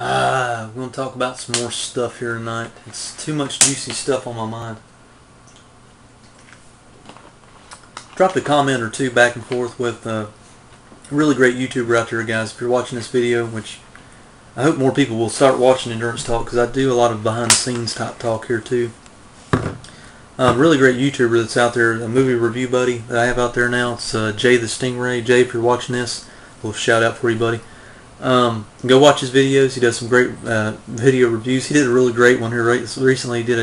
I'm going to talk about some more stuff here tonight. It's too much juicy stuff on my mind. Dropped a comment or two back and forth with a really great YouTuber out there, guys. If you're watching this video, which I hope more people will start watching Endurance Talk, because I do a lot of behind the scenes type talk here too. Really great YouTuber that's out there, a movie review buddy that I have out there now. It's Jay the Stingray. Jay, if you're watching this, a little shout out for you, buddy. Go watch his videos. He does some great video reviews. He did a really great one here recently. He did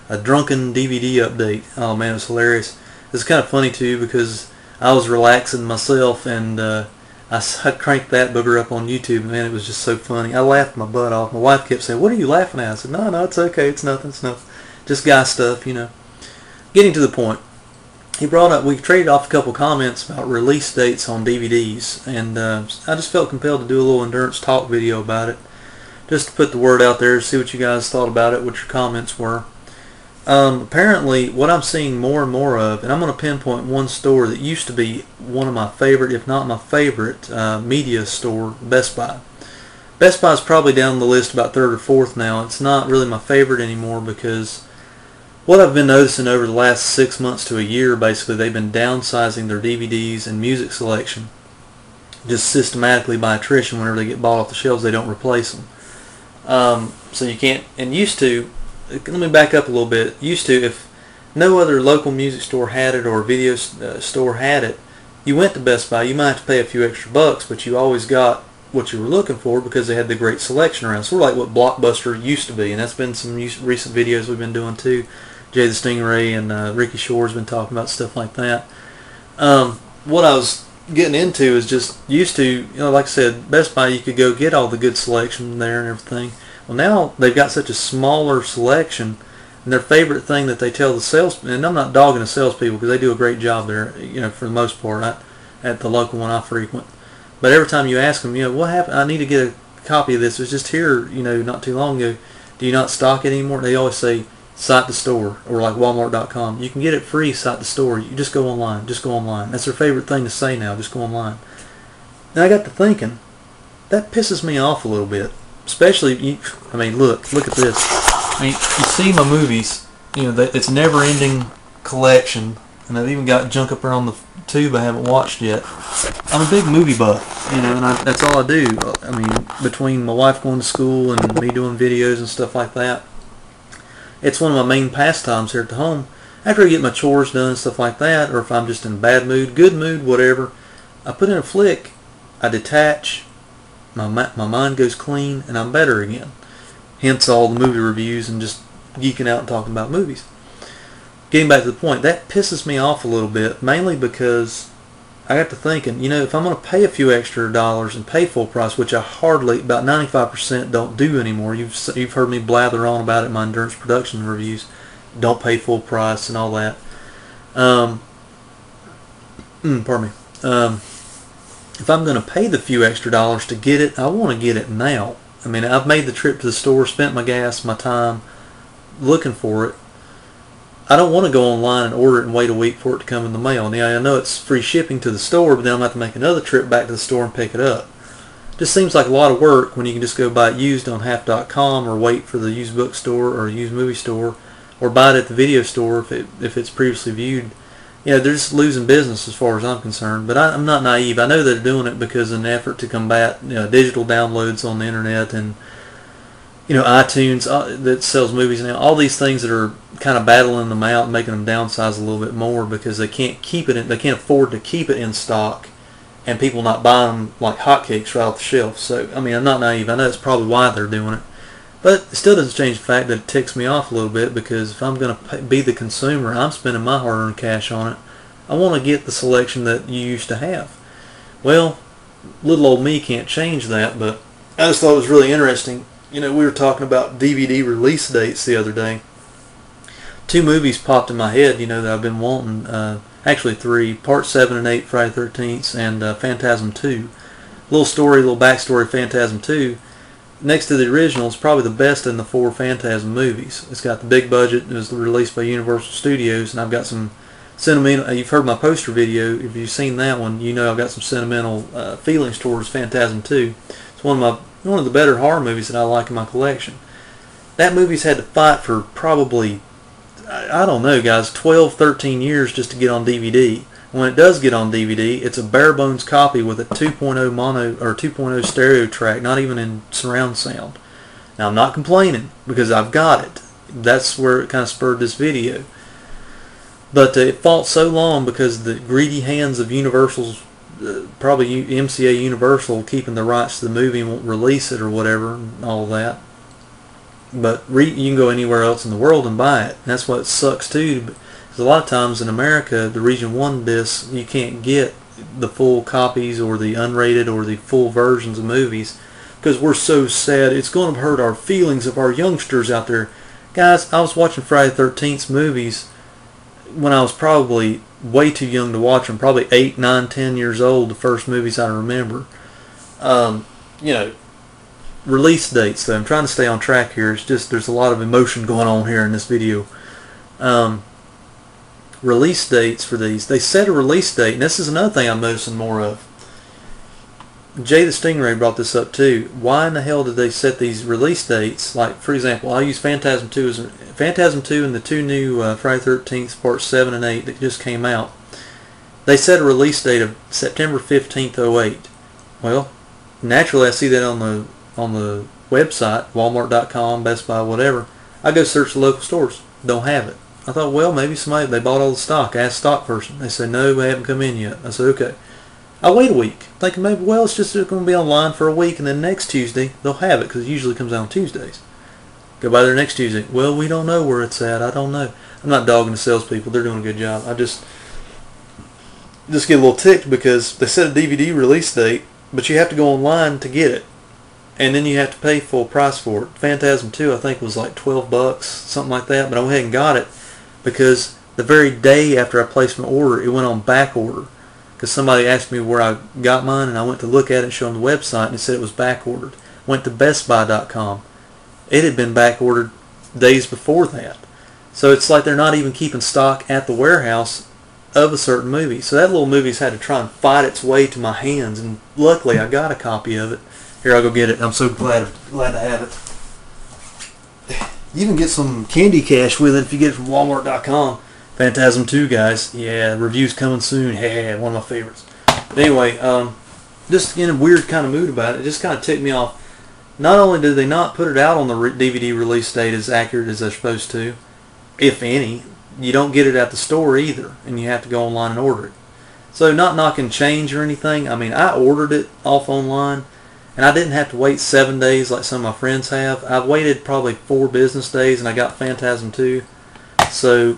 a drunken DVD update. Oh man, it was hilarious. It's kind of funny too because I was relaxing myself and I cranked that booger up on YouTube. Man, it was just so funny. I laughed my butt off. My wife kept saying, "What are you laughing at?" I said, "No, it's okay. It's nothing. It's nothing. Just guy stuff, you know." Getting to the point. He brought up, we traded off a couple comments about release dates on DVDs, and I just felt compelled to do a little Endurance Talk video about it, just to put the word out there, see what you guys thought about it, what your comments were. Apparently, what I'm seeing more and more of, and I'm going to pinpoint one store that used to be one of my favorite, if not my favorite, media store, Best Buy. Best Buy is probably down the list about third or fourth now. It's not really my favorite anymore because what I've been noticing over the last 6 months to a year, basically, they've been downsizing their DVDs and music selection just systematically by attrition. Whenever they get bought off the shelves, they don't replace them. So you can't, and used to, let me back up a little bit, used to, if no other local music store had it or video store had it, you went to Best Buy, you might have to pay a few extra bucks, but you always got what you were looking for because they had the great selection around. Sort of like what Blockbuster used to be, and that's been some recent videos we've been doing too. Jay the Stingray and Ricky Shore's been talking about stuff like that. What I was getting into is just used to, you know, like I said, Best Buy, you could go get all the good selection there and everything. Well, now they've got such a smaller selection, and their favorite thing that they tell the sales, and I'm not dogging the salespeople because they do a great job there, you know, for the most part, at the local one I frequent. But every time you ask them, you know, what happened? I need to get a copy of this. It was just here, you know, not too long ago. Do you not stock it anymore? They always say, cite the store, or like Walmart.com. You can get it free, cite the store. You just go online. Just go online. That's their favorite thing to say now. Just go online. And I got to thinking, that pisses me off a little bit. Especially, I mean, look at this. I mean, you see my movies, you know, it's a never-ending collection, and I've even got junk up there on the tube I haven't watched yet. I'm a big movie buff, you know, and that's all I do. I mean, between my wife going to school and me doing videos and stuff like that, it's one of my main pastimes here at the home. After I get my chores done and stuff like that, or if I'm just in a bad mood, good mood, whatever, I put in a flick, I detach, my mind goes clean, and I'm better again. Hence all the movie reviews and just geeking out and talking about movies. Getting back to the point, that pisses me off a little bit, mainly because I got to thinking, you know, if I'm going to pay a few extra dollars and pay full price, which I hardly, about 95% don't do anymore. You've heard me blather on about it in my endurance production reviews. Don't pay full price and all that. Pardon me. If I'm going to pay the few extra dollars to get it, I want to get it now. I mean, I've made the trip to the store, spent my gas, my time looking for it. I don't want to go online and order it and wait a week for it to come in the mail. Now, I know it's free shipping to the store, but then I'm going to have to make another trip back to the store and pick it up. Just seems like a lot of work when you can just go buy it used on half.com or wait for the used bookstore or used movie store or buy it at the video store if it's previously viewed. You know, they're just losing business as far as I'm concerned. But I'm not naive. I know they're doing it because in an effort to combat, you know, digital downloads on the internet and, you know, iTunes that sells movies now, all these things that are kind of battling them out and making them downsize a little bit more because they can't keep it they can't afford to keep it in stock and people not buying them like hotcakes right off the shelf. So, I mean, I'm not naive. I know that's probably why they're doing it. But it still doesn't change the fact that it ticks me off a little bit because if I'm going to be the consumer, I'm spending my hard-earned cash on it. I want to get the selection that you used to have. Well, little old me can't change that, but I just thought it was really interesting. You know, we were talking about DVD release dates the other day. 2 movies popped in my head, you know, that I've been wanting. Actually 3. Part 7 and 8, Friday the 13th, and Phantasm 2. Little story, little backstory of Phantasm 2. Next to the original, it's probably the best in the 4 Phantasm movies. It's got the big budget. It was released by Universal Studios, and I've got some sentimental. You've heard my poster video. If you've seen that one, you know I've got some sentimental feelings towards Phantasm 2. It's one of my one of the better horror movies that I like in my collection. That movie's had to fight for probably, I don't know, guys, 12, 13 years just to get on DVD. When it does get on DVD, it's a bare bones copy with a 2.0 mono or 2.0 stereo track, not even in surround sound. Now, I'm not complaining because I've got it. That's where it kind of spurred this video. But it fought so long because the greedy hands of Universal's, probably MCA Universal, keeping the rights to the movie and won't release it or whatever, and all that. But you can go anywhere else in the world and buy it. And that's what sucks too. Because a lot of times in America, the Region 1 discs, you can't get the full copies or the unrated or the full versions of movies because we're so sad. It's going to hurt our feelings of our youngsters out there. Guys, I was watching Friday the 13th movies when I was probably way too young to watch them, probably 8, 9, 10 years old, the first movies I remember. You know, release dates though. I'm trying to stay on track here. It's just there's a lot of emotion going on here in this video. Release dates for these. They set a release date, and this is another thing I'm noticing more of. Jay the Stingray brought this up too. Why in the hell did they set these release dates? Like, for example, I'll use Phantasm 2 as Phantasm 2 and the two new Friday the 13th Part 7 and 8 that just came out. They set a release date of September 15th, 08. Well, naturally I see that on the website, Walmart.com, Best Buy, whatever. I go search the local stores. Don't have it. I thought, well, maybe they bought all the stock. I asked the stock person. They said, no, they haven't come in yet. I said, okay. I wait a week, thinking maybe, well, it's just going to be online for a week, and then next Tuesday they'll have it because it usually comes out on Tuesdays. Go by there next Tuesday. Well, we don't know where it's at. I don't know. I'm not dogging the salespeople. They're doing a good job. I just get a little ticked because they set a DVD release date, but you have to go online to get it. And then you have to pay full price for it. Phantasm 2, I think, was like $12, something like that. But I went ahead and got it because the very day after I placed my order, it went on back order. Because somebody asked me where I got mine, and I went to look at it, show them the website, and it said it was back ordered. Went to BestBuy.com. It had been back ordered days before that. So it's like they're not even keeping stock at the warehouse of a certain movie. So that little movie's had to try and fight its way to my hands, and luckily I got a copy of it. Here, I'll go get it. I'm so glad to have it. You can get some candy cash with it if you get it from Walmart.com. Phantasm 2, guys. Yeah, review's coming soon. Yeah, one of my favorites. But anyway, just in a weird kind of mood about it. It just kind of ticked me off. Not only did they not put it out on the DVD release date as accurate as they're supposed to, if any, you don't get it at the store either, and you have to go online and order it. So not knocking change or anything. I mean, I ordered it off online, and I didn't have to wait 7 days like some of my friends have. I've waited probably 4 business days, and I got Phantasm 2. So,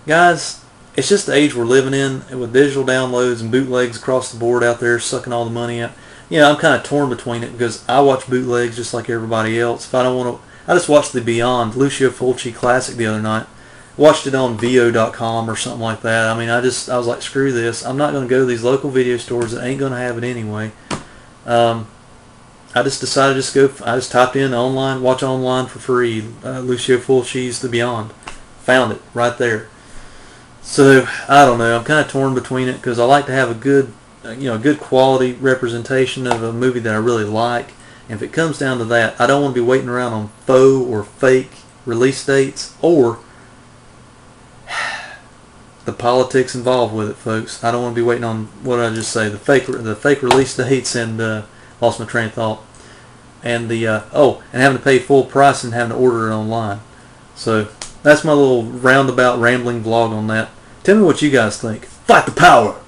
guys, it's just the age we're living in, with digital downloads and bootlegs across the board out there sucking all the money out. You know, I'm kind of torn between it because I watch bootlegs just like everybody else. If I don't want to, I just watched the Beyond Lucio Fulci classic the other night. Watched it on VO.com or something like that. I mean, I was like, screw this. I'm not going to go to these local video stores that ain't going to have it anyway. I just decided I just typed in online, watch online for free, Lucio Fulci's The Beyond. Found it right there. So, I don't know. I'm kind of torn between it because I like to have a good, good quality representation of a movie that I really like. And if it comes down to that, I don't want to be waiting around on faux or fake release dates or the politics involved with it, folks. I don't want to be waiting on, what did I just say, the fake release dates, and lost my train of thought, and and having to pay full price and having to order it online. So that's my little roundabout rambling vlog on that. Tell me what you guys think. Fight the power!